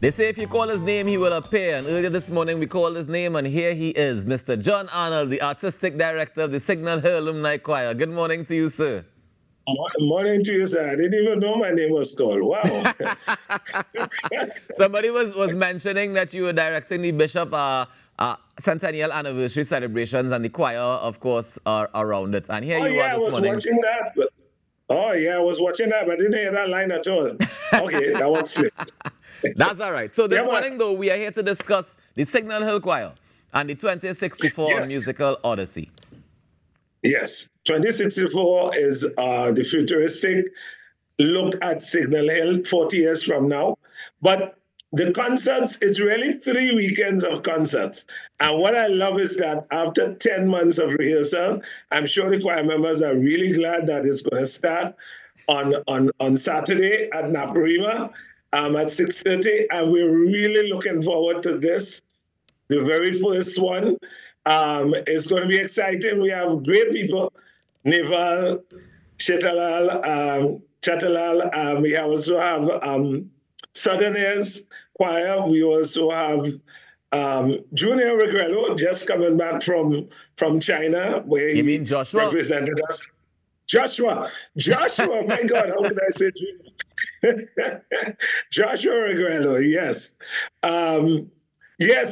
They say if you call his name, he will appear. And earlier this morning, we called his name, and here he is, Mr. John Arnold, the artistic director of the Signal Hill Alumni Choir. Good morning to you, sir. Morning to you, sir. I didn't even know my name was called. Wow. Somebody was mentioning that you were directing the Bishop centennial anniversary celebrations, and the choir, of course, are around it. And here you are this morning. Watching that. I was watching that, but I didn't hear that line at all. Okay, that one slipped. That's all right. So this morning, though, we are here to discuss the Signal Hill Choir and the 2064 Musical Odyssey. Yes, 2064 is the futuristic look at Signal Hill 40 years from now. But the concerts, it's really 3 weekends of concerts. And what I love is that after 10 months of rehearsal, I'm sure the choir members are really glad that it's going to start on Saturday at Naparima at 6:30. And we're really looking forward to this. The very first one. It's going to be exciting. We have great people, Neval, Chatalal. We also have Southerners Choir. We also have Junior Regrello, just coming back from China, where you mean Joshua? Represented us. Joshua, my God, how could I say Junior? Joshua Regrello, yes.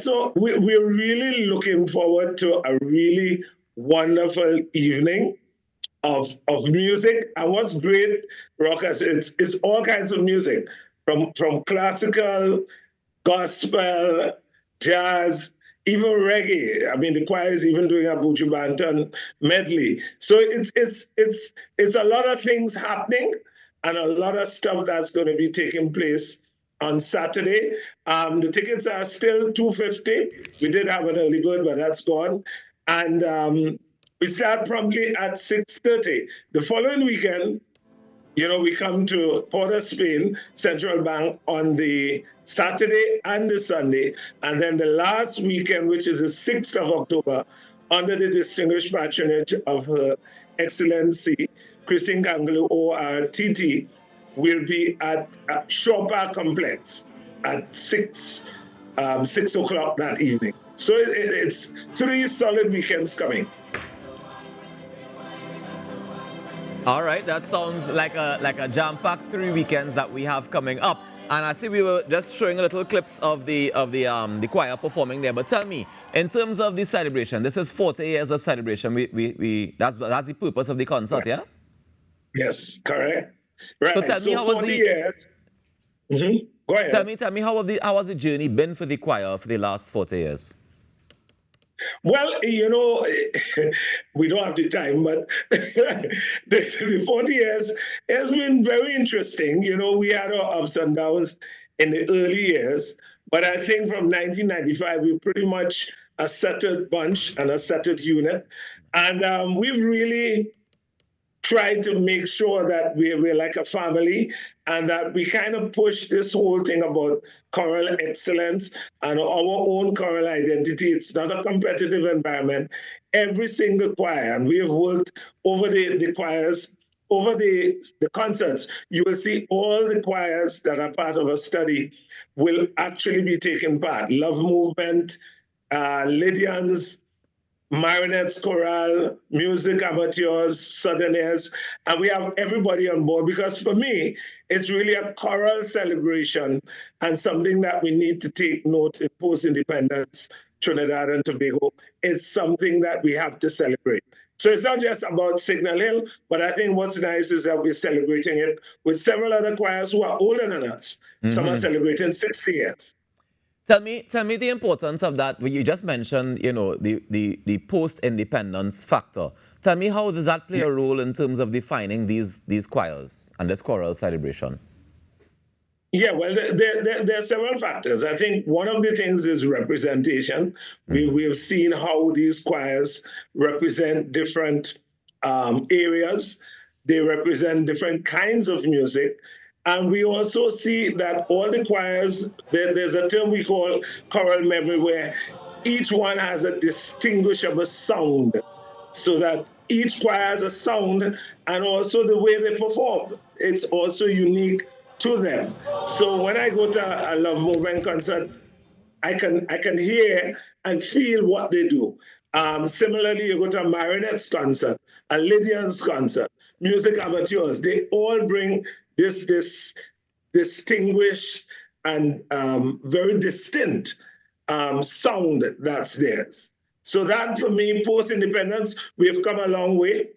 So we're really looking forward to a really wonderful evening of music. And what's great, Rawkus, it's all kinds of music, from classical, gospel, jazz, even reggae. I mean, the choir is even doing a Buju Banton medley. So it's a lot of things happening and a lot of stuff that's going to be taking place on Saturday. The tickets are still $250. We did have an early bird, but that's gone. And we start promptly at 6:30. The following weekend, we come to Port of Spain, Central Bank, on the Saturday and the Sunday. And then the last weekend, which is the 6th of October, under the distinguished patronage of Her Excellency, Christine Kanglu, ORTT, will be at Shaw Park Complex at 6 o'clock that evening. So it's 3 solid weekends coming. All right, that sounds like a jam-packed 3 weekends that we have coming up. And I see we were just showing a little clips of the choir performing there. But tell me, in terms of the celebration, this is 40 years of celebration. That's the purpose of the concert, yeah? Yes, correct. Right. So tell me, how was 40 years. Mm-hmm. Go ahead. Tell me how has the journey been for the choir for the last 40 years? Well, we don't have the time, but the 40 years has been very interesting. We had our ups and downs in the early years, but I think from 1995, we're pretty much a settled bunch and a settled unit. And we've really tried to make sure that we're like a family and that we kind of push this whole thing about choral excellence and our own choral identity. It's not a competitive environment. Every single choir, and we have worked over the choirs, over the concerts, you will see all the choirs that are part of a study will actually be taking part. Love Movement, Lydians, Marionettes Chorale, Music Amateurs, Southerners, and we have everybody on board because for me, it's really a choral celebration and something that we need to take note in post-independence Trinidad and Tobago is something that we have to celebrate. So it's not just about Signal Hill, but I think what's nice is that we're celebrating it with several other choirs who are older than us. Mm-hmm. Some are celebrating 60 years. Tell me the importance of that. You just mentioned, the post-independence factor. Tell me, how does that play a role in terms of defining these choirs and this choral celebration? Yeah, well, there are several factors. I think one of the things is representation. We have seen how these choirs represent different areas. They represent different kinds of music. And we also see that all the choirs, there's a term we call choral memory, where each one has a distinguishable sound, so that each choir has a sound, and also the way they perform. It's also unique to them. So when I go to a Love Movement concert, I can hear and feel what they do. Similarly, you go to a Marionette's concert, a Lydian's concert, music amateurs. They all bring this distinguished and very distinct sound that's theirs. So that for me, post-independence, we've come a long way.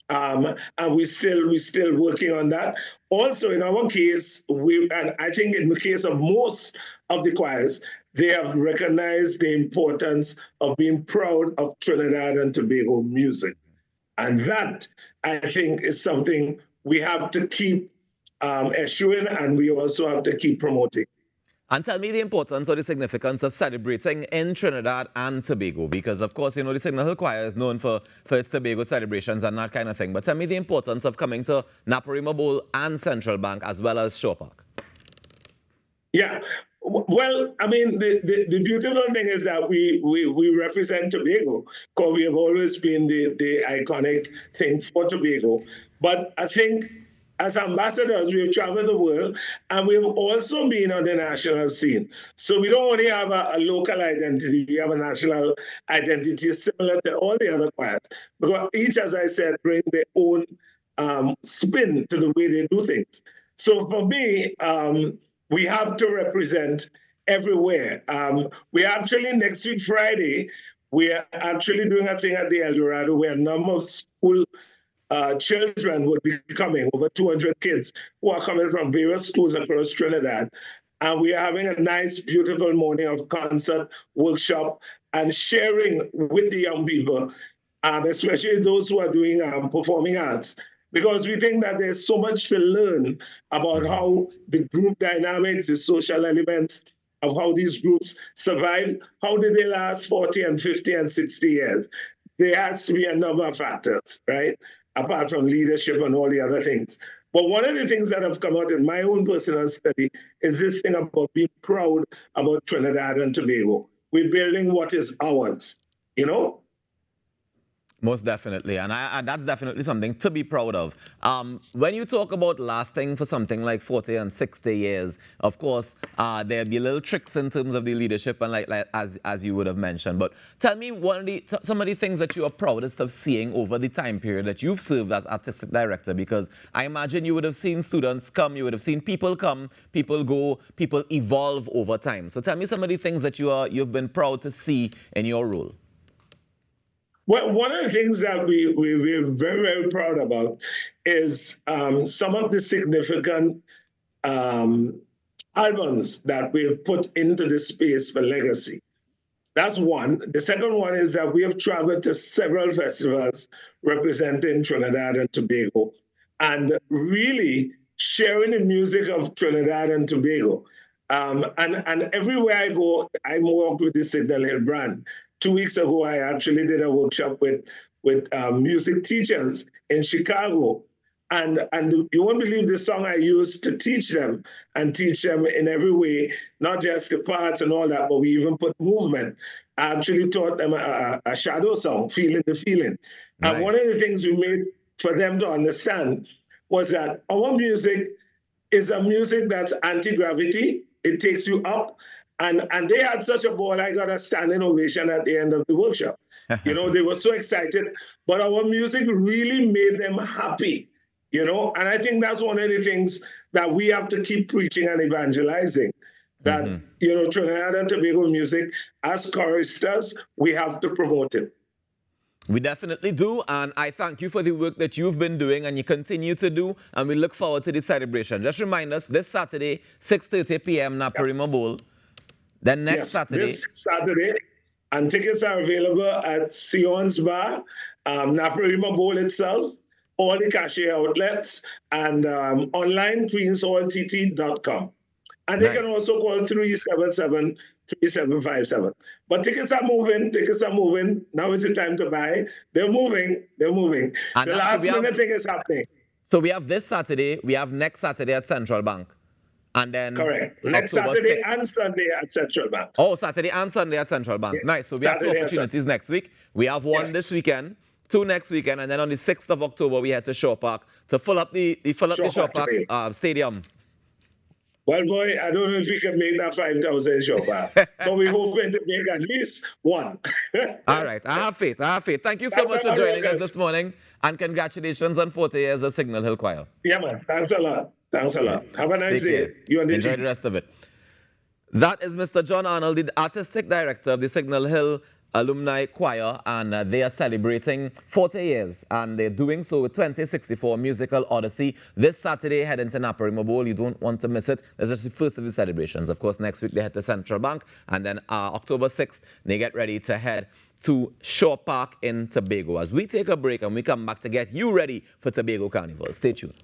And we still working on that. Also, in our case, and I think in the case of most of the choirs, they have recognized the importance of being proud of Trinidad and Tobago music, and that I think is something we have to keep eschewing, and we also have to keep promoting. And tell me the importance or the significance of celebrating in Trinidad and Tobago, because of course, you know, the Signal Hill Choir is known for its Tobago celebrations and that kind of thing. But tell me the importance of coming to Naparima Bowl and Central Bank as well as Shore Park. Yeah. Well, I mean, the beautiful thing is that we represent Tobago, because we have always been the iconic thing for Tobago. But I think as ambassadors, we've traveled the world, and we've also been on the national scene. So we don't only have a local identity, we have a national identity similar to all the other choirs. Because each, as I said, bring their own spin to the way they do things. So for me, we have to represent everywhere. We actually, next week, Friday, we are actually doing a thing at the El Dorado where a number of school children will be coming, over 200 kids who are coming from various schools across Trinidad. And we are having a nice, beautiful morning of concert, workshop, and sharing with the young people, especially those who are doing performing arts, because we think that there's so much to learn about how the group dynamics, the social elements of how these groups survived, how did they last 40 and 50 and 60 years? There has to be a number of factors, right? Apart from leadership and all the other things. But one of the things that have come out in my own personal study is this thing about being proud about Trinidad and Tobago. We're building what is ours, you know? Most definitely, and that's definitely something to be proud of. When you talk about lasting for something like 40 and 60 years, of course, there'll be little tricks in terms of the leadership and like as you would have mentioned. But tell me some of the things that you are proudest of seeing over the time period that you've served as artistic director, because I imagine you would have seen students come, you would have seen people come, people go, people evolve over time. So tell me some of the things that you've been proud to see in your role. Well, one of the things that we're very, very proud about is some of the significant albums that we've put into the space for legacy. That's one. The second one is that we have traveled to several festivals representing Trinidad and Tobago and really sharing the music of Trinidad and Tobago. And everywhere I go, I'm worked with the Signal Hill brand. 2 weeks ago, I actually did a workshop with music teachers in Chicago. And you won't believe the song I used to teach them and teach them in every way, not just the parts and all that, but we even put movement. I actually taught them a shadow song, Feeling the Feeling. Nice. And one of the things we made for them to understand was that our music is a music that's anti-gravity. It takes you up. And they had such a ball, I got a standing ovation at the end of the workshop. You know, they were so excited. But our music really made them happy, you know? And I think that's one of the things that we have to keep preaching and evangelizing. That, you know, Trinidad and Tobago music, as choristers, we have to promote it. We definitely do, and I thank you for the work that you've been doing and you continue to do, and we look forward to the celebration. Just remind us, this Saturday, 6:30 p.m., Naparima Bowl. Then next Saturday. This Saturday, and tickets are available at Sion's Bar, Naparima Bowl itself, all the cashier outlets, and online, queenshalltt.com. And they can also call 377-3757. But tickets are moving. Now is the time to buy. They're moving. And the last minute thing is happening. So we have this Saturday, we have next Saturday at Central Bank. And then correct. Next Saturday and Sunday at Central Bank. Oh, Saturday and Sunday at Central Bank. Yeah. Nice. So we have two opportunities next week. We have one this weekend, two next weekend, and then on the 6th of October we head to Shore Park to fill up the Shore Park stadium. Well, boy, I don't know if we can make that 5,000 show back, but we're hoping to make at least one. All right. I have faith. I have faith. Thank you so Thanks much a for lot, joining us Rawkus. this morning. And congratulations on 40 years of Signal Hill Choir. Yeah, man. Thanks a lot. Thanks a lot. Have a nice Take day. care. You and the Enjoy team. the rest of it. That is Mr. John Arnold, the artistic director of the Signal Hill Alumni Choir, and they are celebrating 40 years, and they're doing so with 2064 Musical Odyssey this Saturday, heading to Naparima Bowl. You don't want to miss it. That's just the first of the celebrations. Of course, next week they head to Central Bank, and then October 6th, they get ready to head to Shore Park in Tobago. As we take a break and we come back to get you ready for Tobago Carnival. Stay tuned.